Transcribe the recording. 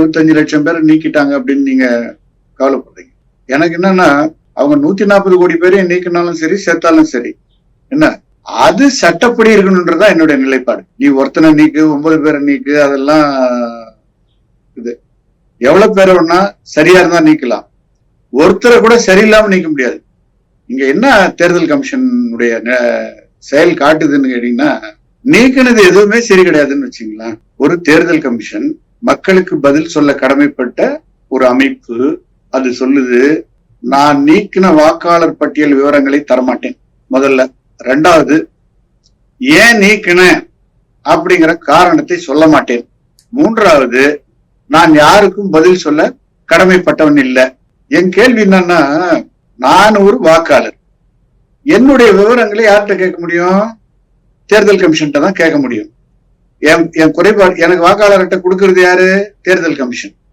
25 லட்சம் பேரை நீக்கிட்டாங்க அப்படின்னு நீங்க கவலைப்படுறீங்க. எனக்கு என்னன்னா, அவங்க 140 கோடி பேரையும் நீக்கினாலும் சரி, சேர்த்தாலும் சரி, என்ன அது சட்டப்படி இருக்கணும்ன்றதுதான் என்னுடைய நிலைப்பாடு. நீ ஒருத்தனை நீக்கு, 9 பேரை நீக்கு, அதெல்லாம் இது எவ்வளவு பேரை வேணா சரியா இருந்தா நீக்கலாம். ஒருத்தரை கூட சரியில்லாம நீக்க முடியாது. இங்க என்ன தேர்தல் கமிஷனுடைய செயல் காட்டுதுன்னு கேட்டீங்கன்னா, நீக்கினது எதுவுமே சரி கிடையாதுன்னு வச்சுங்களேன். ஒரு தேர்தல் கமிஷன் மக்களுக்கு பதில் சொல்ல கடமைப்பட்ட ஒரு அமைப்பு. அது சொல்லுது, நான் நீக்கின வாக்காளர் பட்டியல் விவரங்களை தரமாட்டேன் முதல்ல. ரெண்டாவது, ஏன் நீக்கின அப்படிங்கிற காரணத்தை சொல்ல மாட்டேன். மூன்றாவது, நான் யாருக்கும் பதில் சொல்ல கடமைப்பட்டவன் இல்லை. என் கேள்வி என்னன்னா, நான் ஒரு வாக்காளர், என்னுடைய விவரங்களை யார்கிட்ட கேட்க முடியும்? தேர்தல் கமிஷன் தான் கேட்க முடியும். என் குறைபாடு எனக்கு வாக்காளர்கிட்ட கொடுக்கறது யாரு? தேர்தல் கமிஷன்.